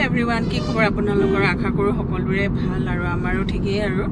Everyone, কি খবৰ আপোনালোকৰ? আশা কৰোঁ সকলোৰে ভাল আৰু আমাৰো ঠিকেই আৰু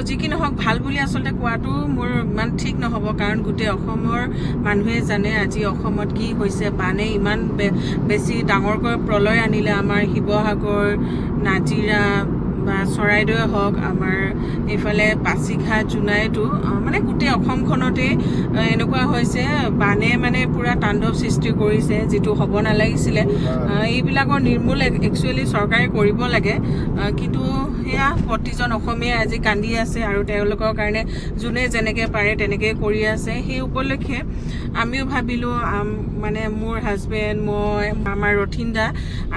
যি কি নহওক, ভাল বুলি আচলতে কোৱাটো মোৰ ইমান ঠিক নহ'ব, কাৰণ গোটেই অসমৰ মানুহে জানে আজি অসমত কি হৈছে। বানে ইমান বেছি ডাঙৰকৈ প্ৰলয় আনিলে আমাৰ শিৱসাগৰ, নাজিৰা বা চৰাইদেউৱে হওক, আমাৰ এইফালে পাছিঘাট, জোনাইতো মানে গোটেই অসমখনতে এনেকুৱা হৈছে, বানে মানে পূৰা তাণ্ডৱ সৃষ্টি কৰিছে, যিটো হ'ব নালাগিছিলে। এইবিলাকৰ নিৰ্মূল একচুৱেলি চৰকাৰে কৰিব লাগে, কিন্তু সেয়া প্ৰতিজন অসমীয়াই আজি কান্দি আছে আৰু তেওঁলোকৰ কাৰণে যোনে যেনেকৈ পাৰে তেনেকৈ কৰি আছে। সেই উপলক্ষে আমিও ভাবিলোঁ, মানে মোৰ হাজবেণ্ড, মই, আমাৰ ৰথিনদা,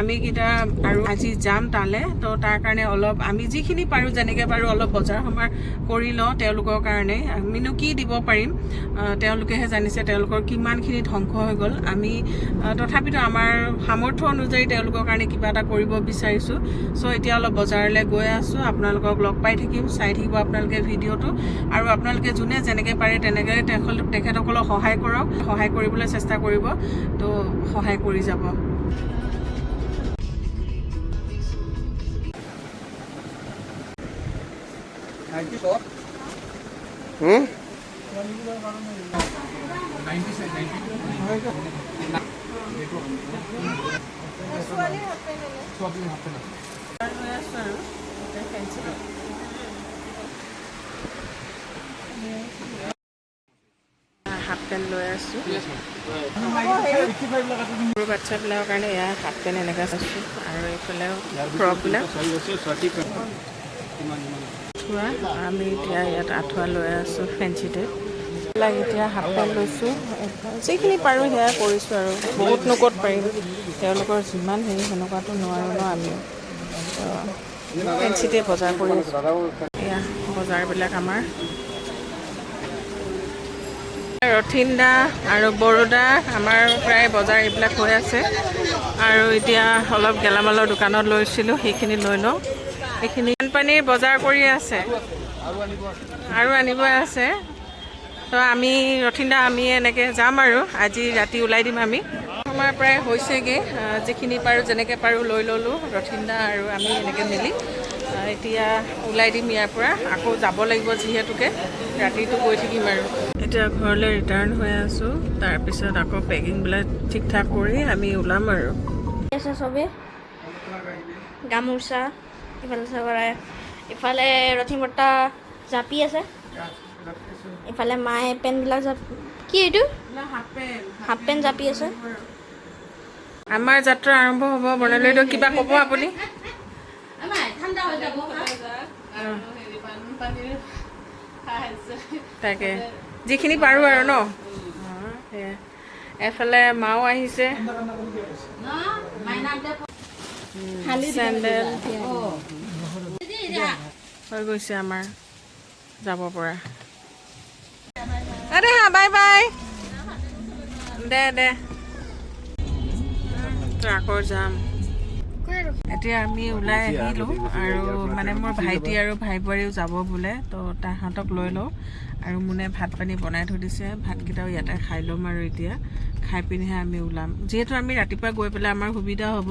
আমিকেইটা আৰু আজি যাম তালৈ। তো তাৰ কাৰণে অলপ আমি যিখিনি পাৰোঁ, যেনেকৈ পাৰোঁ অলপ বজাৰ সমাৰ কৰি লওঁ তেওঁলোকৰ কাৰণে। আমিনো কি দিব পাৰিম, তেওঁলোকেহে জানিছে তেওঁলোকৰ কিমানখিনি ধ্বংস হৈ গ'ল। আমি তথাপিতো আমাৰ সামৰ্থ্য অনুযায়ী তেওঁলোকৰ কাৰণে কিবা এটা কৰিব বিচাৰিছোঁ। এতিয়া অলপ বজাৰলৈ গৈ আছোঁ, আপোনালোকক লগ পাই থাকিম, চাই থাকিব আপোনালোকে ভিডিঅ'টো, আৰু আপোনালোকে যোনে যেনেকৈ পাৰে তেনেকৈ তেখেতসকলক সহায় কৰক, সহায় কৰিবলৈ চেষ্টা কৰিব, তো সহায় কৰি যাব। হাফ পেণ্ট লৈ আছোঁ সৰু বাচ্ছাবিলাকৰ কাৰণে। এয়া হাফ পেণ্ট এনেকৈ চাইছোঁ, আৰু এইফালে ফ্ৰকবিলাক আঁঠুৱা। আমি এতিয়া ইয়াত আঁঠুৱা লৈ আছোঁ ফেঞ্চিতে। এতিয়া হাফ পেণ্ট লৈছোঁ, যিখিনি পাৰোঁ সেয়া কৰিছোঁ, আৰু বহুতনো ক'ত পাৰিম, তেওঁলোকৰ যিমান হেৰি সেনেকুৱাতো নোৱাৰোঁ ন আমি। ফেঞ্চিতে বজাৰ কৰি আছোঁ। এয়া বজাৰবিলাক আমাৰ ৰথিনদা আৰু বৰোদা, আমাৰ প্ৰায় বজাৰ এইবিলাক হৈ আছে। আৰু এতিয়া অলপ গেলামালৰ দোকানত লৈছিলোঁ, সেইখিনি লৈ লওঁ। এইখিনি বানপানীৰ বজাৰ কৰি আছে আৰু আনিব আছে। তো আমি ৰথিনদা আমি এনেকৈ যাম আৰু আজি ৰাতি ওলাই দিম আমি। আমাৰ প্ৰায় হৈছেগৈ, যিখিনি পাৰোঁ যেনেকৈ পাৰোঁ লৈ ল'লোঁ, ৰথিনদা আৰু আমি এনেকৈ মিলি। এতিয়া ওলাই দিম ইয়াৰ পৰা, আকৌ যাব লাগিব যিহেতুকে, ৰাতিটো গৈ থাকিম আৰু। এতিয়া ঘৰলৈ ৰিটাৰ্ণ হৈ আছোঁ, তাৰপিছত আকৌ পেকিংবিলাক ঠিক ঠাক কৰি আমি ওলাম আৰু। চবেই গামোচা ইফালে চবৰে, ইফালে ৰথি বৰ্তা জাপি আছে, ইফালে মায়ে পেণ্টবিলাক কি এইটো হাফ পেণ্ট জাপি আছে। আমাৰ যাত্ৰা আৰম্ভ হ'ব। বৰ্ণালীটো কিবা ক'ব আপুনি? তাকে যিখিনি পাৰোঁ আৰু ন। এফালে মাও আহিছে, চেণ্ডেল হৈ গৈছে আমাৰ যাব পৰা। দে হা, বাই বাই, দে আকৌ যাম। এতিয়া আমি ওলাই আহিলোঁ, আৰু মানে মোৰ ভাইটি আৰু ভাই বোৱাৰীও যাব বোলে, তো তাহাঁতক লৈ লওঁ। আৰু মোনে ভাত পানী বনাই থৈ দিছে, ভাতকেইটাও ইয়াতে খাই ল'ম, আৰু এতিয়া খাই পিনিহে আমি ওলাম। যিহেতু আমি ৰাতিপুৱা গৈ পেলাই আমাৰ সুবিধা হ'ব,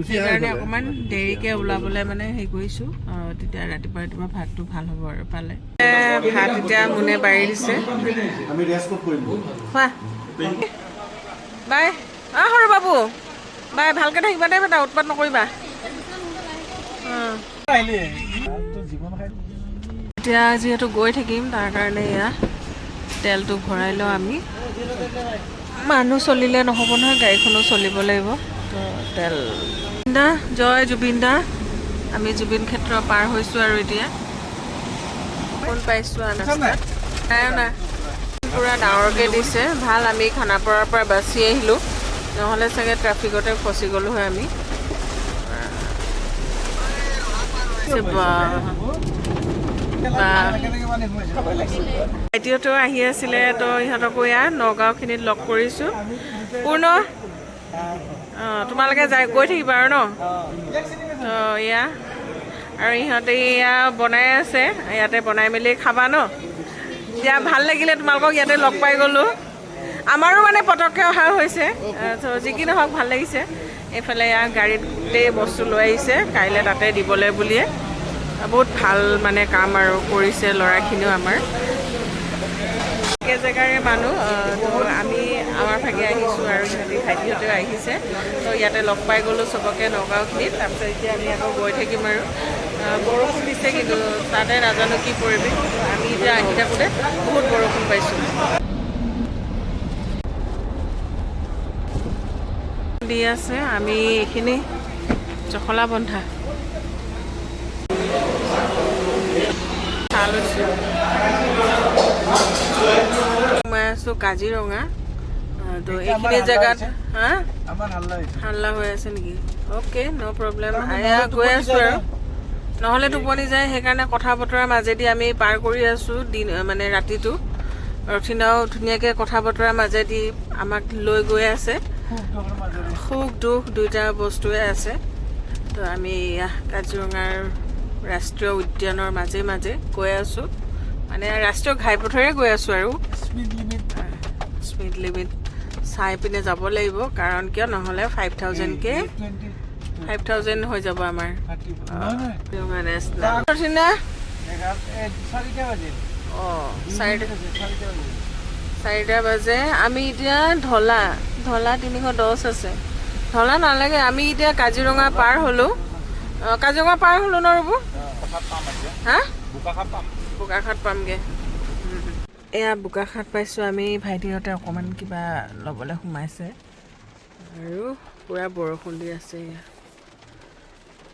সেইকাৰণে অকণমান দেৰিকৈ ওলাবলৈ মানে হেৰি কৰিছোঁ, তেতিয়া ৰাতিপুৱা ভাতটো ভাল হ'ব আৰু পালে। ভাত এতিয়া মোনে বাঢ়ি দিছে, খোৱা বাই। সৰু বাবু বাই, ভালকৈ থাকিবা দেই বেটা, উৎপাত নকৰিবা। এতিয়া যিহেতু গৈ থাকিম, তাৰ কাৰণে এয়া তেলটো ভৰাই লওঁ আমি। মানুহ চলিলে নহ'ব নহয়, গাড়ীখনো চলিব লাগিব। তো তেল দা, জয় জুবিন দা। আমি জুবিন ক্ষেত্ৰ পাৰ হৈছোঁ আৰু এতিয়া ফোন পাইছোঁ না পূৰা ডাঙৰকৈ দিছে। ভাল, আমি খানাপাৰাৰ পৰা বাচি আহিলোঁ, নহ'লে চাগে ট্ৰাফিকতে ফচি গ'লোঁ হয় আমি। ভাইটিহঁতো আহি আছিলে, তো ইহঁতকো ইয়াত নগাঁওখিনিত লগ কৰিছোঁ। পূৰ্ণ, তোমালোকে গৈ থাকিবা আৰু ন। তো এয়া, আৰু ইহঁতে এয়া বনাই আছে, ইয়াতে বনাই মেলি খাবা ন। এতিয়া ভাল লাগিলে তোমালোকক ইয়াতে লগ পাই গ'লোঁ। আমাৰো মানে পটককৈ অহা হৈছে, যি কি নহওক ভাল লাগিছে। এইফালে ইয়াৰ গাড়ীত গোটেই বস্তু লৈ আহিছে কাইলৈ তাতে দিবলৈ বুলিয়ে বহুত ভাল মানে কাম আৰু কৰিছে ল'ৰাখিনিও আমাৰ একে জেগাৰে মানুহ তো আমি আমাৰ ভাগে আহিছোঁ আৰু সিহঁতি ভাইটিহঁতেও আহিছে তো ইয়াতে লগ পাই গ'লোঁ চবকে নগাঁওখিনিত তাৰপিছত এতিয়া আমি আকৌ গৈ থাকিম আৰু বৰষুণ দিছে কিন্তু তাতে নাজানো কি পৰিৱেশ আমি এতিয়া আহি থাকোঁতে বহুত বৰষুণ পাইছোঁ দি আছে আমি এইখিনি জখলা বন্ধা সোমাই আছোঁ কাজিৰঙা তো এইখিনি জেগাত হা হাল্লা হৈ আছে নেকি অ'কে ন' প্ৰব্লেম গৈ আছোঁ আৰু নহ'লে টোপনি যায় সেইকাৰণে কথা বতৰাৰ মাজেদি আমি পাৰ কৰি আছোঁ দিন মানে ৰাতিটো ৰথিনাও ধুনীয়াকৈ কথা বতৰাৰ মাজেদি আমাক লৈ গৈ আছে সুখ দুখ দুইটা বস্তুৱে আছে তো আমি কাজিৰঙাৰ ৰাষ্ট্ৰীয় উদ্যানৰ মাজে মাজে গৈ আছোঁ মানে ৰাষ্ট্ৰীয় ঘাইপথেৰে গৈ আছোঁ আৰু স্পীড লিমিট চাই পিনে যাব লাগিব কাৰণ কিয় নহ'লে 5,000 হৈ যাব আমাৰ অঁ 4টা বাজে আমি এতিয়া ঢলা 310 আছে ঢলা নালাগে আমি এতিয়া কাজিৰঙা পাৰ হ'লোঁ কাজিৰঙা পাৰ হ'লোঁ ন ৰ'ব হা বোকাখাট পামগৈ এয়া বোকাখাট পাইছোঁ আমি ভাইটিহঁতে অকণমান কিবা ল'বলৈ সোমাইছে আৰু পূৰা বৰষুণ দি আছে এয়া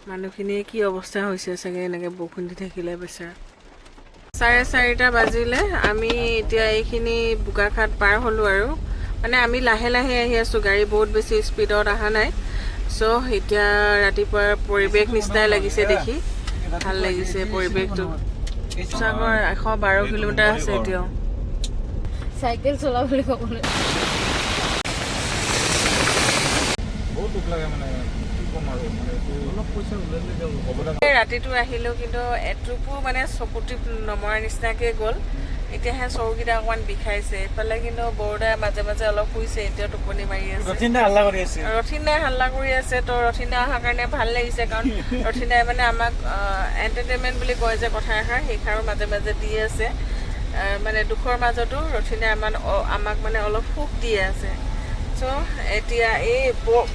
মানুহখিনিয়ে কি অৱস্থা হৈছে চাগে এনেকৈ বৰষুণ দি থাকিলে বেচেৰা 4:30 বাজিলে আমি এতিয়া এইখিনি বোকাখাট পাৰ হ'লোঁ আৰু মানে আমি লাহে লাহে আহি আছোঁ গাড়ী বহুত বেছি স্পীডত অহা নাই চ' এতিয়া ৰাতিপুৱাৰ পৰিৱেশ নিচিনাই লাগিছে দেখি ভাল লাগিছে পৰিৱেশটো শিৱসাগৰ 112 কিলোমিটাৰ আছে এতিয়াও চাইকেল চলাবলৈ ক'বলৈ ৰাতিটো আহিলোঁ কিন্তু এটুপো মানে চকুটিপ নমৰা নিচিনাকৈ গ'ল এতিয়াহে চকুকেইটা অকণমান বিষাইছে এইফালে কিন্তু বৰদাই মাজে মাজে অলপ শুইছে এতিয়া টোপনি মাৰি আছে ৰথিনাই হাল্লা কৰি আছে তো ৰথিনা অহাৰ কাৰণে ভাল লাগিছে কাৰণ ৰথিনাই মানে আমাক এণ্টাৰটেইনমেণ্ট বুলি কয় যে কথা এষাৰ সেইষাৰৰ মাজে মাজে দি আছে মানে দুখৰ মাজতো ৰথিনাই আমাক মানে অলপ সুখ দি আছে চ' এতিয়া এই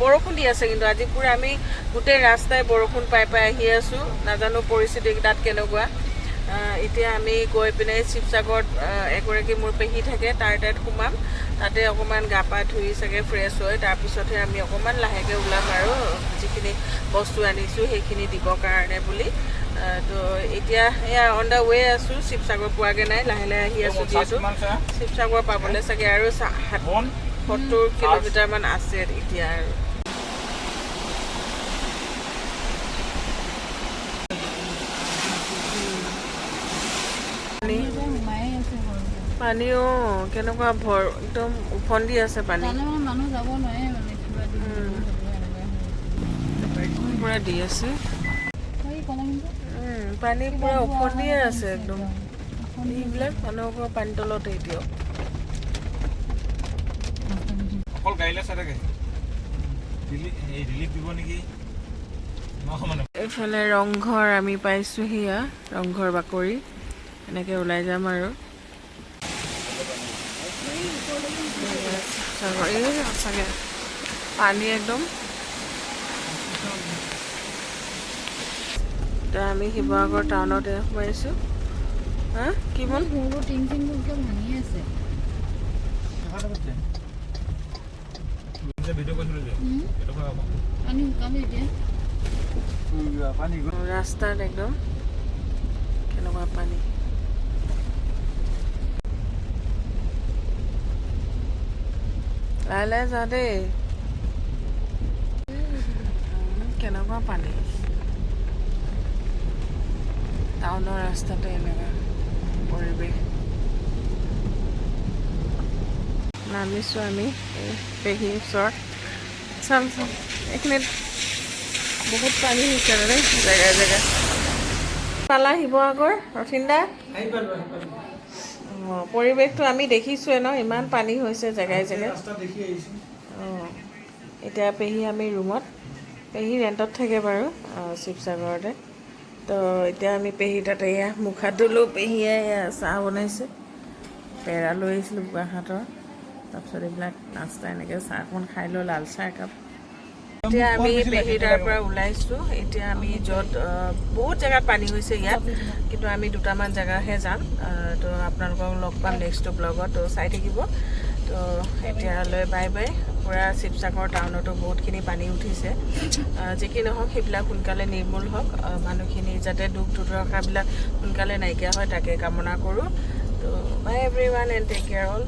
বৰষুণ দি আছে কিন্তু আজি পূৰা আমি গোটেই ৰাস্তাই বৰষুণ পাই আহি আছোঁ নাজানো পৰিস্থিতি তাত কেনেকুৱা এতিয়া আমি গৈ পিনে শিৱসাগৰত এগৰাকী মোৰ পেহী থাকে তাৰ তাত সোমাম তাতে অকণমান গা পা ধুই চাগে ফ্ৰেছ হৈ তাৰপিছতহে আমি অকণমান লাহেকৈ ওলাম আৰু যিখিনি বস্তু আনিছোঁ সেইখিনি দিবৰ কাৰণে বুলি তো এতিয়া এয়া অন দ্য ৱে আছোঁ শিৱসাগৰ পোৱাগৈ নাই লাহে লাহে আহি আছোঁ যিহেতু শিৱসাগৰ পাবলৈ চাগে আৰু 70 কিলোমিটাৰমান আছে এতিয়া আৰু পানীও কেনেকুৱা একদম উফন্দি আছে পানী পুৰা দি আছে পানী পুৰা উফন্দিয়ে আছে একদম এইবিলাক মানুহৰ পানী তলতে এতিয়াও এইফালে ৰংঘৰ আমি পাইছোঁ সেয়া ৰংঘৰ বাকৰি এনেকৈ ওলাই যাম আৰু এই সঁচাকৈ পানী একদম এতিয়া আমি শিৱসাগৰ টাউনতে সোমাইছোঁ হা কি বল ভাঙি আছে ৰাস্তাত একদম কেনেকুৱা পানী লাহে লাহে যা দেই কেনেকুৱা পানী টাউনৰ ৰাস্তাতে এনেকুৱা পৰিৱেশ নামিছোঁ আমি এই পেহীৰ ওচৰত চাম এইখিনিত বহুত পানী হৈছে আৰু দেই জেগাই জেগাই পালা শিৱসাগৰ ৰথিনদা অঁ পৰিৱেশটো আমি দেখিছোঁৱে ন ইমান পানী হৈছে জেগাই জেগাই অঁ এতিয়া পেহী আমি ৰুমত, পেহী ৰেণ্টত থাকে বাৰু শিৱসাগৰতে। তো এতিয়া আমি পেহী তাতে এয়া মুখ হাত ধুলোঁ, পেহীয়ে চাহ বনাইছে, পেৰা লৈ আহিছিলোঁ বোকাখাটৰ, তাৰপিছত এইবিলাক নাস্তা এনেকৈ চাহ অকণমান খাই লৈ লাল চাহ একাপ। এতিয়া আমি পেহী তাৰ পৰা ওলাইছোঁ। এতিয়া আমি য'ত বহুত জেগাত পানী হৈছে ইয়াত, কিন্তু আমি দুটামান জেগাহে যাম। তো আপোনালোকক লগ পাম নেক্সট ব্লগত, তো চাই থাকিব। তো এতিয়ালৈ বাই বাই। পূৰা শিৱসাগৰ টাউনতো বহুতখিনি পানী উঠিছে। যি কি নহওক সেইবিলাক সোনকালে নিৰ্মূল হওক, মানুহখিনি যাতে দুখ দুৰ্দশাবিলাক সোনকালে নাইকিয়া হয় তাকে কামনা কৰোঁ। তো bye everyone and take care all.